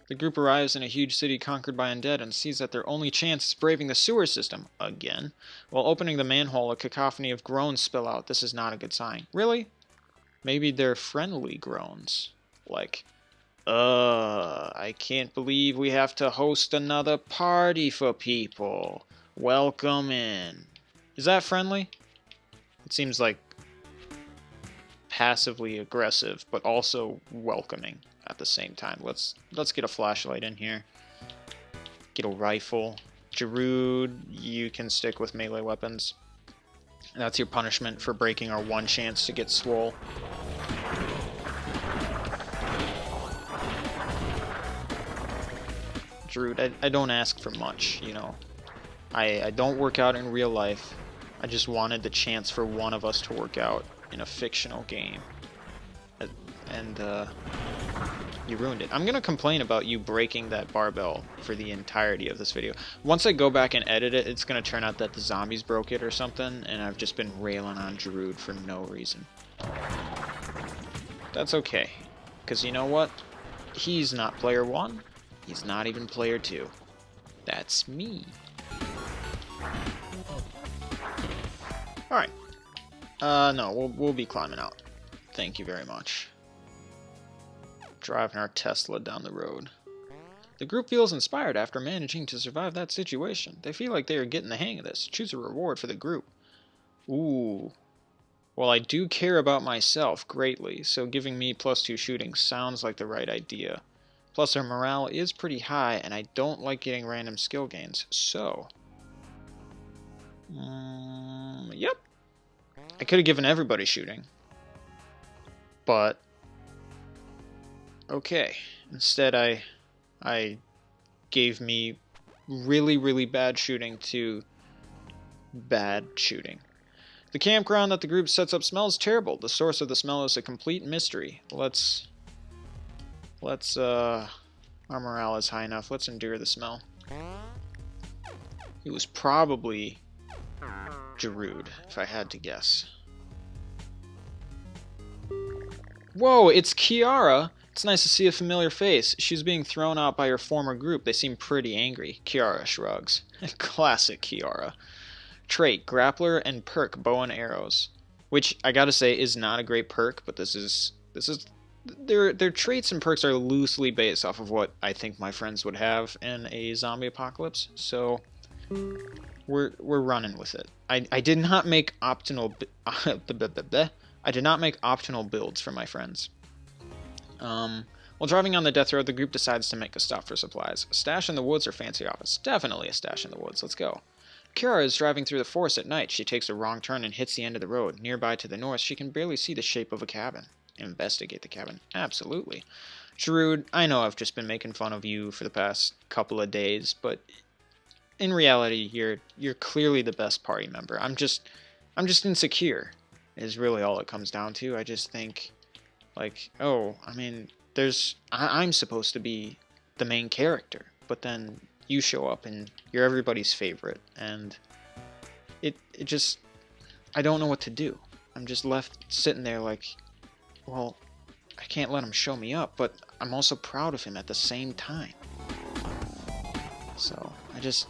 The group arrives in a huge city conquered by undead and sees that their only chance is braving the sewer system, again. While opening the manhole, a cacophony of groans spill out. This is not a good sign. Really? Maybe they're friendly groans. Like, I can't believe we have to host another party for people. Welcome in. Is that friendly? It seems like passively aggressive, but also welcoming at the same time. Let's get a flashlight in here. Get a rifle. Giroud, you can stick with melee weapons. That's your punishment for breaking our one chance to get swole. Giroud, I don't ask for much, you know. I don't work out in real life. I just wanted the chance for one of us to work out in a fictional game. And, you ruined it. I'm gonna complain about you breaking that barbell for the entirety of this video. Once I go back and edit it, it's gonna turn out that the zombies broke it or something, and I've just been railing on Giroud for no reason. That's okay. Because you know what? He's not player 1. He's not even player 2. That's me. Alright. No, we'll be climbing out. Thank you very much. Driving our Tesla down the road. The group feels inspired after managing to survive that situation. They feel like they are getting the hang of this. Choose a reward for the group. Ooh. Well, I do care about myself greatly, so giving me +2 shooting sounds like the right idea. Plus, our morale is pretty high, and I don't like getting random skill gains, so... yep. I could have given everybody shooting. But... okay. Instead, I gave me really, really bad shooting to bad shooting. The campground that the group sets up smells terrible. The source of the smell is a complete mystery. Our morale is high enough. Let's endure the smell. It was probably Giroud, if I had to guess. Whoa, it's Kiara! It's nice to see a familiar face. She's being thrown out by her former group. They seem pretty angry. Kiara shrugs. Classic Kiara. Trait, grappler, and perk, bow and arrows. Which, I gotta say, is not a great perk, but this is their traits and perks are loosely based off of what I think my friends would have in a zombie apocalypse, so we're running with it. I did not make optional I did not make optional builds for my friends. While driving on the death road, the group decides to make a stop for supplies. A stash in the woods or fancy office? Definitely a stash in the woods. Let's go. Kira is driving through the forest at night. She takes a wrong turn and hits the end of the road. Nearby to the north, she can barely see the shape of a cabin. Investigate the cabin. Absolutely. Giroud, I know I've just been making fun of you for the past couple of days, but in reality, you're clearly the best party member. I'm just insecure, is really all it comes down to. I just think, like, oh, I mean, I'm supposed to be the main character, but then you show up and you're everybody's favorite, and it just, I don't know what to do. I'm just left sitting there like, well, I can't let him show me up, but I'm also proud of him at the same time. So, I just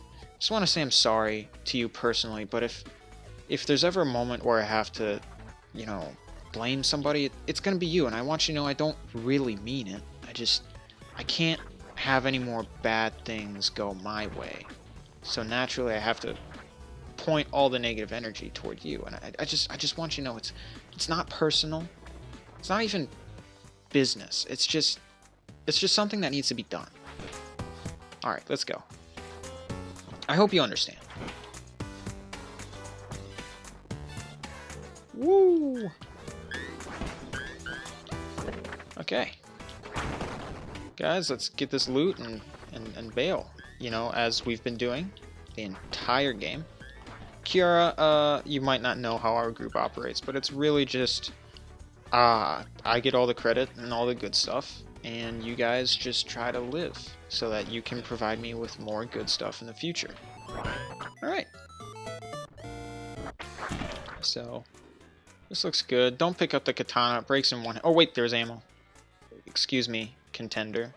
want to say I'm sorry to you personally, but if there's ever a moment where I have to, you know, blame somebody, it's gonna be you, and I want you to know I don't really mean it. I can't have any more bad things go my way. So naturally I have to point all the negative energy toward you, and I just want you to know it's not personal. It's not even business. It's just something that needs to be done. Alright, let's go. I hope you understand. Woo! Okay. Guys, let's get this loot and bail. You know, as we've been doing the entire game. Kiara, you might not know how our group operates, but it's really just... I get all the credit and all the good stuff, and you guys just try to live so that you can provide me with more good stuff in the future. Alright. So, this looks good. Don't pick up the katana. It breaks in one... Oh, wait, there's ammo. Excuse me, contender.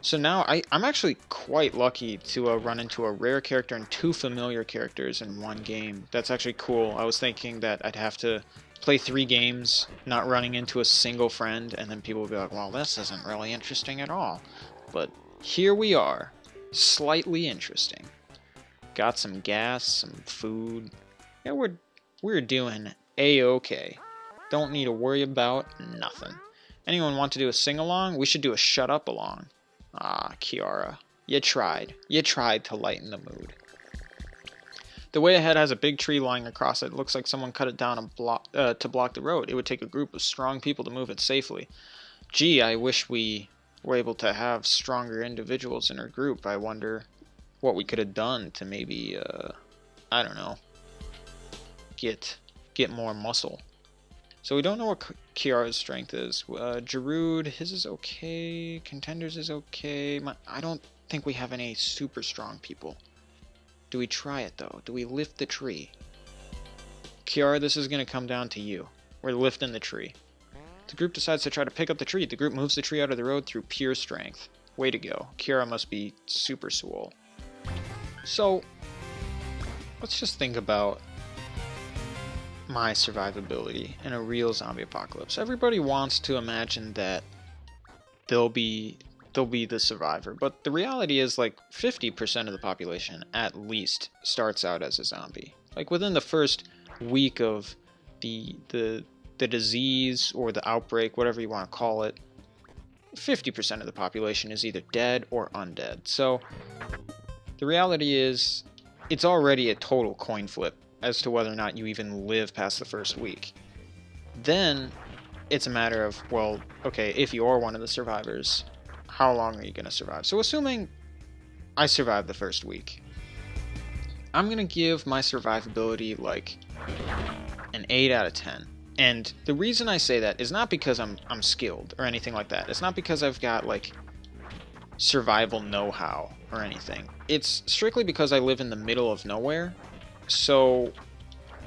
So now I'm actually quite lucky to run into a rare character and 2 familiar characters in one game. That's actually cool. I was thinking that I'd have to play 3 games, not running into a single friend, and then people would be like, well, this isn't really interesting at all. But here we are. Slightly interesting. Got some gas, some food. Yeah, we're doing A-okay. Don't need to worry about nothing. Anyone want to do a sing-along? We should do a shut-up-along. Ah, Kiara. You tried. You tried to lighten the mood. The way ahead has a big tree lying across it. It looks like someone cut it down to block the road. It would take a group of strong people to move it safely. Gee, I wish we were able to have stronger individuals in our group. I wonder what we could have done to maybe, I don't know, get more muscle. So we don't know what Kiara's strength is. Giroud, his is okay. Contenders is okay. I don't think we have any super strong people. Do we try it, though? Do we lift the tree? Kiara, this is going to come down to you. We're lifting the tree. The group decides to try to pick up the tree. The group moves the tree out of the road through pure strength. Way to go. Kiara must be super swole. So, let's just think about my survivability in a real zombie apocalypse. Everybody wants to imagine that they'll be the survivor, but the reality is like 50% of the population at least starts out as a zombie. Like within the first week of the disease or the outbreak, whatever you want to call it, 50% of the population is either dead or undead. So the reality is it's already a total coin flip as to whether or not you even live past the first week. Then it's a matter of, well, okay, if you're one of the survivors, how long are you going to survive? So assuming I survive the first week, I'm going to give my survivability like an 8 out of 10. And the reason I say that is not because I'm skilled or anything like that. It's not because I've got like survival know-how or anything. It's strictly because I live in the middle of nowhere. So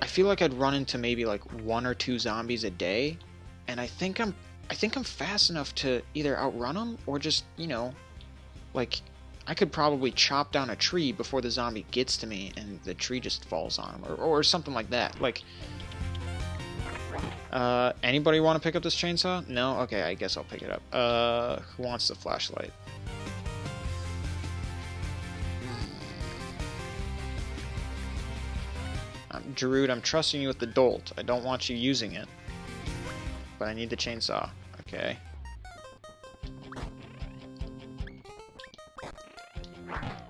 I feel like I'd run into maybe like 1 or 2 zombies a day, and I think I'm fast enough to either outrun them or just, you know, like I could probably chop down a tree before the zombie gets to me and the tree just falls on him or something like that. Like anybody want to pick up this chainsaw? No? Okay, I guess I'll pick it up. Who wants the flashlight? Giroud, I'm trusting you with the Dolt. I don't want you using it. But I need the chainsaw. Okay.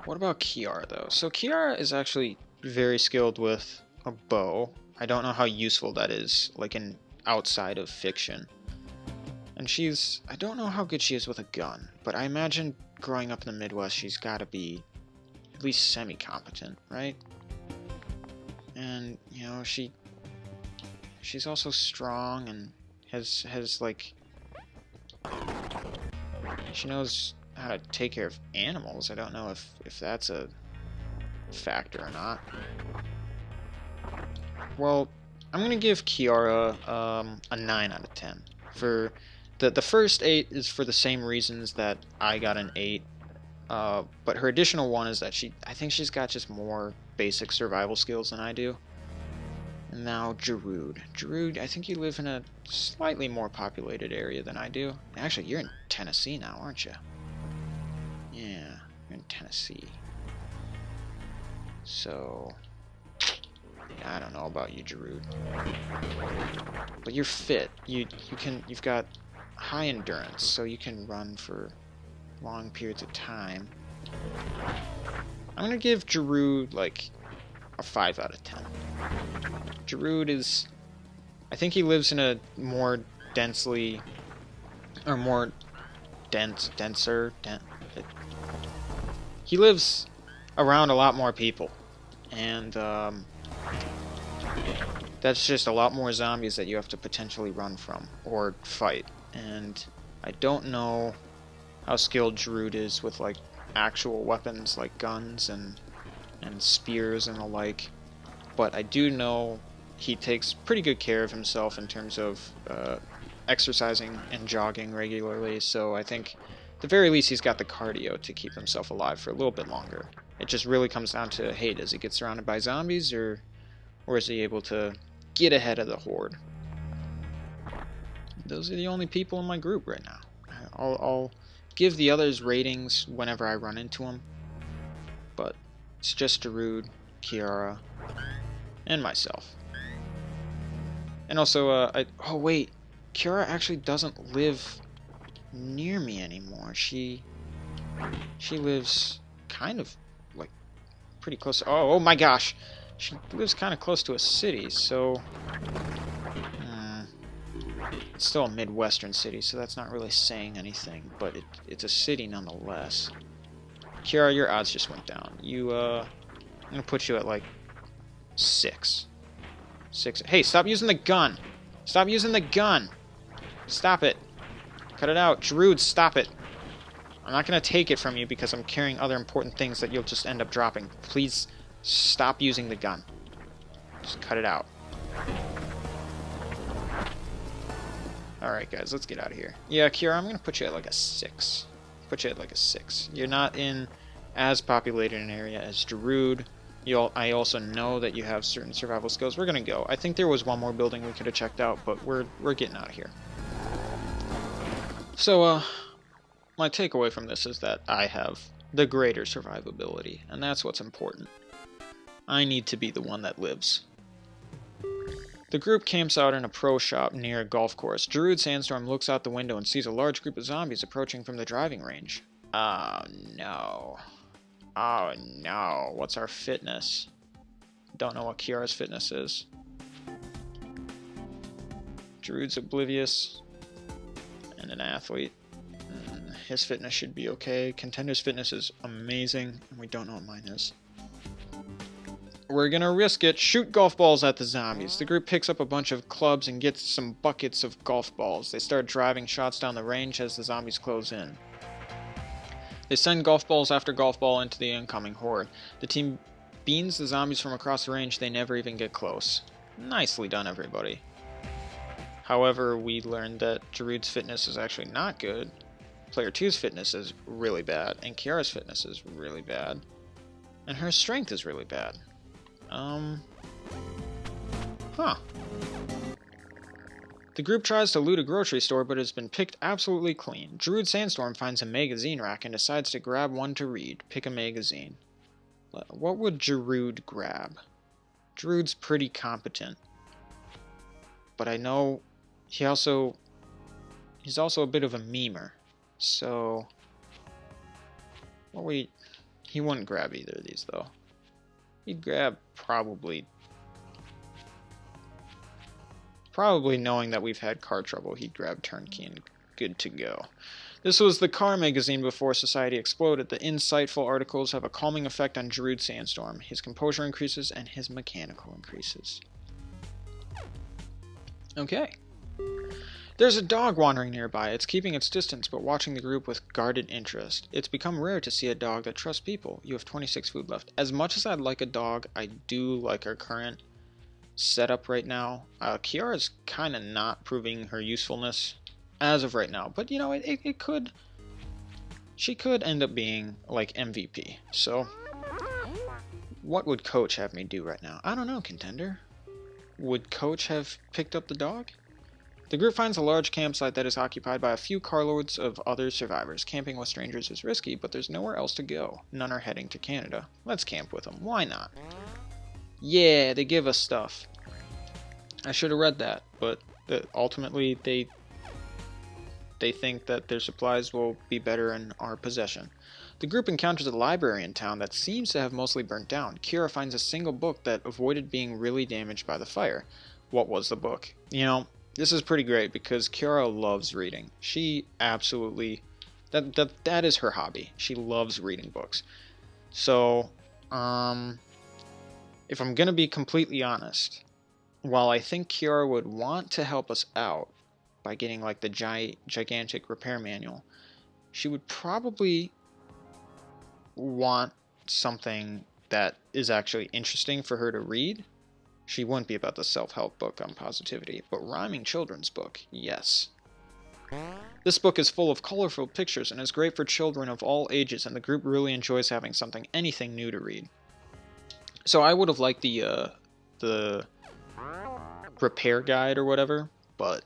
What about Kiara, though? So Kiara is actually very skilled with a bow. I don't know how useful that is, like in outside of fiction. And I don't know how good she is with a gun, but I imagine growing up in the Midwest, she's got to be at least semi-competent, right? And, you know, she's also strong and has like, she knows how to take care of animals. I don't know if that's a factor or not. Well, I'm gonna give Kiara a 9 out of 10. For the first 8 is for the same reasons that I got an 8. But her additional one is that I think she's got just more basic survival skills than I do. And now Giroud. Giroud, I think you live in a slightly more populated area than I do. Actually, you're in Tennessee now, aren't you? Yeah, you're in Tennessee. So, I don't know about you, Giroud. But you're fit. You've got high endurance, so you can run for long periods of time. I'm gonna give Giroud like a 5 out of 10. Giroud is, I think he lives in a more denser, he lives around a lot more people, and that's just a lot more zombies that you have to potentially run from or fight. And I don't know how skilled Giroud is with like actual weapons like guns and spears and the like, but I do know he takes pretty good care of himself in terms of exercising and jogging regularly, so I think At the very least, he's got the cardio to keep himself alive for a little bit longer. It just really comes down to, hey, does he get surrounded by zombies, or is he able to get ahead of the horde? Those are the only people in my group right now. I'll give the others ratings whenever I run into them, but it's just Darude, Kiara, and myself. And also, oh wait, Kiara actually doesn't live near me anymore. She lives kind of, like, pretty close. Oh my gosh! She lives kind of close to a city, so... it's still a Midwestern city, so that's not really saying anything, but it's a city nonetheless. Kiara, your odds just went down. I'm gonna put you at, like, 6. 6. Hey, stop using the gun! Stop using the gun! Stop it! Cut it out. Darude, stop it! I'm not gonna take it from you because I'm carrying other important things that you'll just end up dropping. Please stop using the gun. Just cut it out. Alright, guys, let's get out of here. Yeah, Kiara, I'm gonna put you at like a 6. Put you at like a 6. You're not in as populated an area as Darude. I also know that you have certain survival skills. We're gonna go. I think there was one more building we could have checked out, but we're getting out of here. So, my takeaway from this is that I have the greater survivability, and that's what's important. I need to be the one that lives. The group camps out in a pro shop near a golf course. Darude Sandstorm looks out the window and sees a large group of zombies approaching from the driving range. Oh no. Oh no. What's our fitness? Don't know what Kiara's fitness is. Darude's oblivious and an athlete. His fitness should be okay. Contender's fitness is amazing, and we don't know what mine is. We're gonna risk it. Shoot golf balls at the zombies. The group picks up a bunch of clubs and gets some buckets of golf balls. They start driving shots down the range as the zombies close in. They send golf balls after golf ball into the incoming horde. The team beans the zombies from across the range. They never even get close. Nicely done, everybody. However, we learned that Darude's fitness is actually not good. Player 2's fitness is really bad, and Kiara's fitness is really bad. And her strength is really bad. The group tries to loot a grocery store, but has been picked absolutely clean. Darude Sandstorm finds a magazine rack and decides to grab one to read. Pick a magazine. What would Darude grab? Darude's pretty competent. But I know he's also a bit of a memer. So he wouldn't grab either of these though. He'd grab probably knowing that we've had car trouble, he'd grab Turnkey and good to go. This was the car magazine before society exploded. The insightful articles have a calming effect on Darude Sandstorm. His composure increases and his mechanical increases. Okay. There's a dog wandering nearby. It's keeping its distance, but watching the group with guarded interest. It's become rare to see a dog that trusts people. You have 26 food left. As much as I'd like a dog, I do like our current setup right now. Kiara's kind of not proving her usefulness as of right now, but you know, she could end up being like MVP. So, what would Coach have me do right now? I don't know, Contender. Would Coach have picked up the dog? The group finds a large campsite that is occupied by a few carloads of other survivors. Camping with strangers is risky, but there's nowhere else to go. None are heading to Canada. Let's camp with them. Why not? Yeah, they give us stuff. I should have read that, but ultimately they think that their supplies will be better in our possession. The group encounters a library in town that seems to have mostly burnt down. Kiara finds a single book that avoided being really damaged by the fire. What was the book? You know, this is pretty great because Kiara loves reading. She absolutely... That is her hobby. She loves reading books. So, if I'm going to be completely honest, while I think Kiara would want to help us out by getting like the gigantic repair manual, she would probably want something that is actually interesting for her to read. She wouldn't be about the self-help book on positivity, but rhyming children's book, yes. This book is full of colorful pictures and is great for children of all ages, and the group really enjoys having anything new to read. So I would have liked the repair guide or whatever, but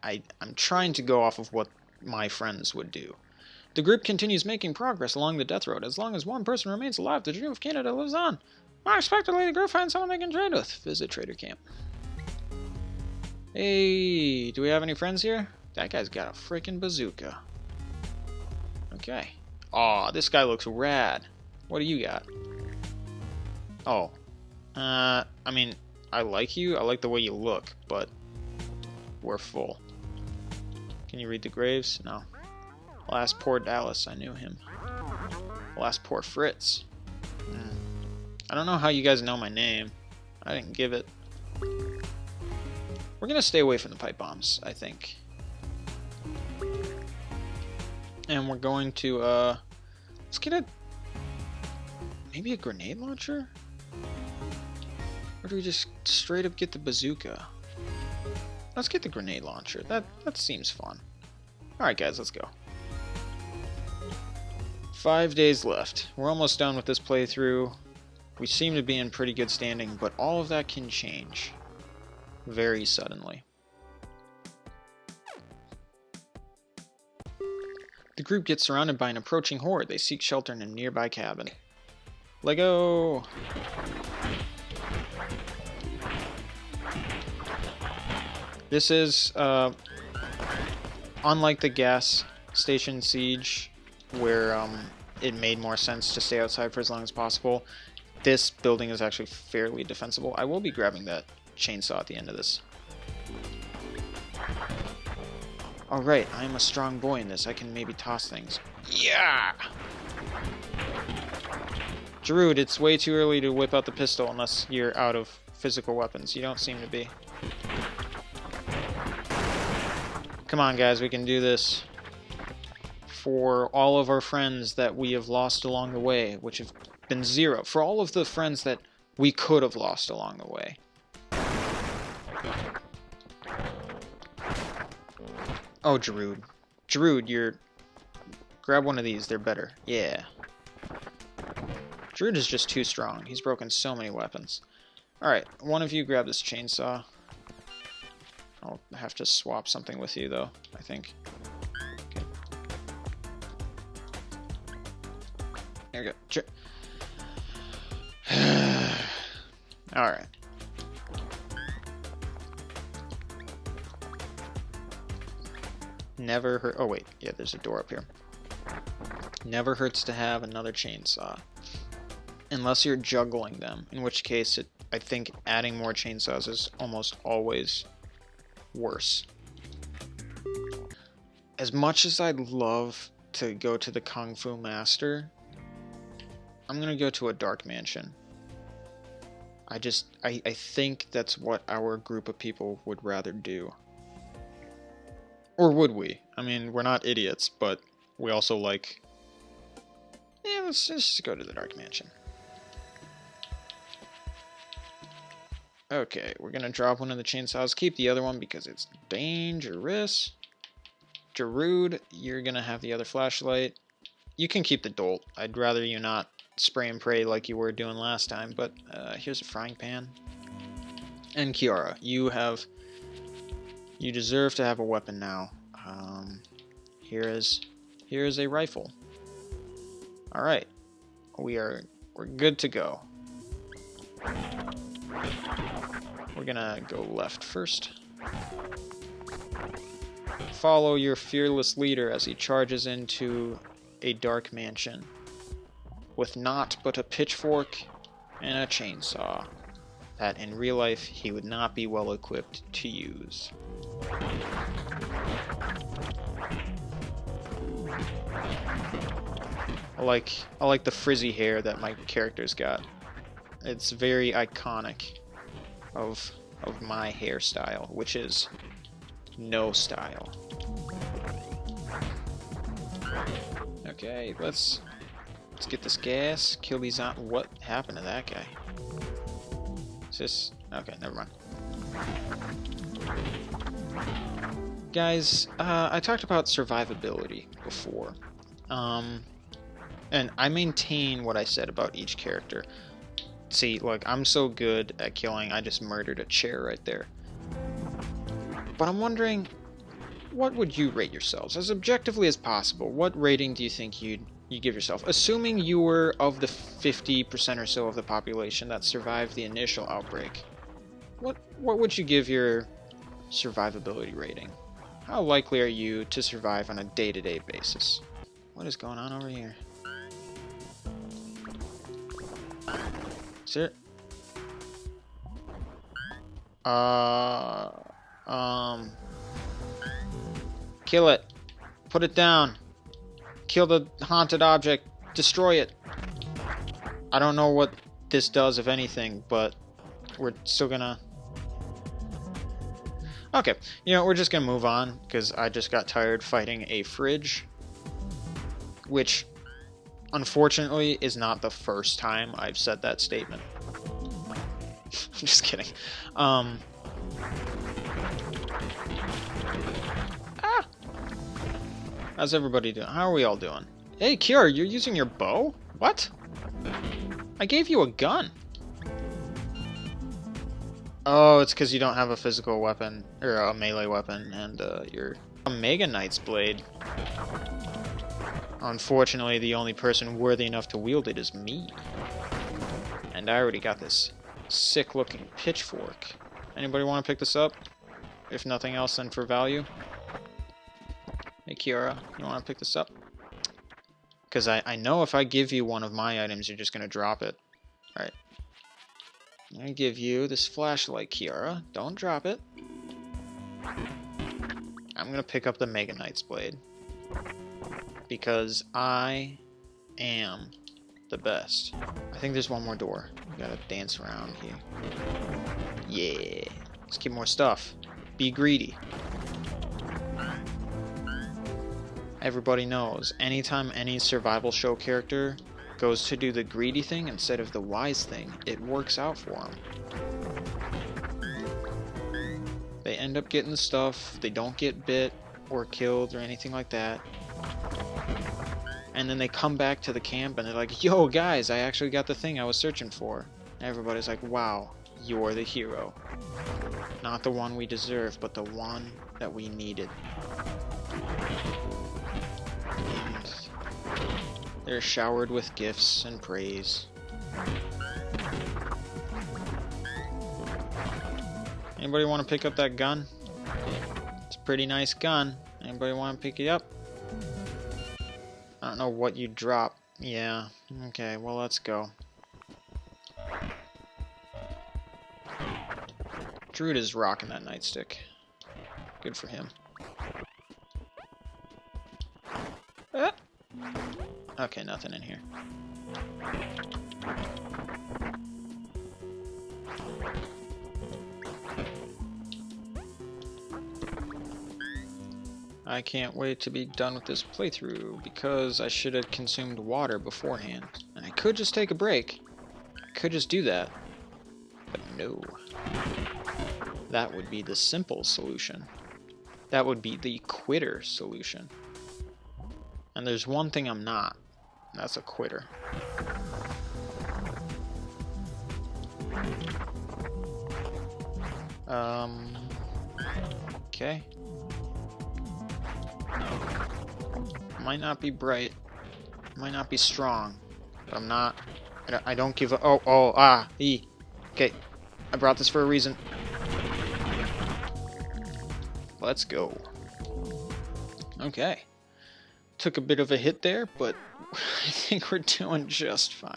I'm trying to go off of what my friends would do. The group continues making progress along the death road. As long as one person remains alive, the dream of Canada lives on. Unexpectedly, the group finds someone they can trade with. Visit trader camp. Hey, do we have any friends here? That guy's got a freaking bazooka. Okay. Aw, this guy looks rad. What do you got? Oh. I mean, I like you. I like the way you look, but we're full. Can you read the graves? No. Last poor Dallas, I knew him. Last poor Fritz. I don't know how you guys know my name. I didn't give it. We're gonna stay away from the pipe bombs, I think. And we're going to, let's get maybe a grenade launcher? Or do we just straight up get the bazooka? Let's get the grenade launcher. That seems fun. Alright guys, let's go. 5 days left. We're almost done with this playthrough. We seem to be in pretty good standing, but all of that can change very suddenly. The group gets surrounded by an approaching horde. They seek shelter in a nearby cabin. Lego! This is, unlike the gas station siege, where it made more sense to stay outside for as long as possible, this building is actually fairly defensible. I will be grabbing that chainsaw at the end of this. Alright, I am a strong boy in this. I can maybe toss things. Yeah! Jarud, it's way too early to whip out the pistol unless you're out of physical weapons. You don't seem to be. Come on, guys, we can do this. For all of our friends that we have lost along the way, which have been 0. For all of the friends that we could have lost along the way. Oh, Jarud. Jarud, you're... Grab one of these, they're better. Yeah. Jarud is just too strong. He's broken so many weapons. Alright, one of you grab this chainsaw. I'll have to swap something with you, though, I think. Okay. There we go. Alright. Never hurt. Oh, wait. Yeah, there's a door up here. Never hurts to have another chainsaw. Unless you're juggling them, in which case I think adding more chainsaws is almost always worse. As much as I'd love to go to the Kung Fu Master, I'm gonna go to a dark mansion. I think that's what our group of people would rather do. Or would we? I mean, we're not idiots, but we also like... Yeah, let's just go to the dark mansion. Okay, we're gonna drop one of the chainsaws. Keep the other one because it's dangerous. Jarud, you're gonna have the other flashlight. You can keep the Dolt. I'd rather you not spray and pray like you were doing last time, but here's a frying pan. And Kiara, you deserve to have a weapon now. Here is a rifle. Alright. We're good to go. We're gonna go left first. Follow your fearless leader as he charges into a dark mansion with naught but a pitchfork and a chainsaw that in real life he would not be well equipped to use. I like the frizzy hair that my character's got. It's very iconic of my hairstyle, which is no style. Okay, let's get this gas, kill these on. What happened to that guy? Is this... Okay, never mind. Guys, I talked about survivability before. And I maintain what I said about each character. See, look, I'm so good at killing, I just murdered a chair right there. But I'm wondering, what would you rate yourselves? As objectively as possible, what rating do you think you give yourself? Assuming you were of the 50% or so of the population that survived the initial outbreak, what would you give your survivability rating? How likely are you to survive on a day-to-day basis? What is going on over here? Is there... Kill it. Put it down. Kill the haunted object. Destroy it. I don't know what this does, if anything, but we're still gonna... Okay, you know, we're just gonna move on, because I just got tired fighting a fridge. Which, unfortunately, is not the first time I've said that statement. I'm just kidding. How's everybody doing? How are we all doing? Hey, Kiara, you're using your bow? What? I gave you a gun. Oh, it's because you don't have a physical weapon, or a melee weapon, and you're a Mega Knight's blade. Unfortunately, the only person worthy enough to wield it is me. And I already got this sick-looking pitchfork. Anybody want to pick this up? If nothing else, then for value. Hey, Kiara, you want to pick this up? Because I know if I give you one of my items, you're just going to drop it. Alright. I'm going to give you this flashlight, Kiara. Don't drop it. I'm going to pick up the Mega Knight's blade. Because I am the best. I think there's one more door. We gotta dance around here. Yeah. Let's get more stuff. Be greedy. Everybody knows, anytime any survival show character goes to do the greedy thing instead of the wise thing, it works out for them. They end up getting the stuff, they don't get bit or killed or anything like that. And then they come back to the camp and they're like, yo guys, I actually got the thing I was searching for. And everybody's like, wow, you're the hero. Not the one we deserve, but the one that we needed. And they're showered with gifts and praise. Anybody want to pick up that gun? It's a pretty nice gun. Anybody want to pick it up? I don't know what you drop. Yeah. Okay, well, let's go. Druid is rocking that nightstick. Good for him. Ah. Okay, nothing in here. I can't wait to be done with this playthrough, because I should have consumed water beforehand. And I could just take a break. I could just do that. But no. That would be the simple solution. That would be the quitter solution. And there's one thing I'm not. That's a quitter. Okay. Might not be bright. Might not be strong. But I'm not... I don't give a... Okay. I brought this for a reason. Let's go. Okay. Took a bit of a hit there, but I think we're doing just fine.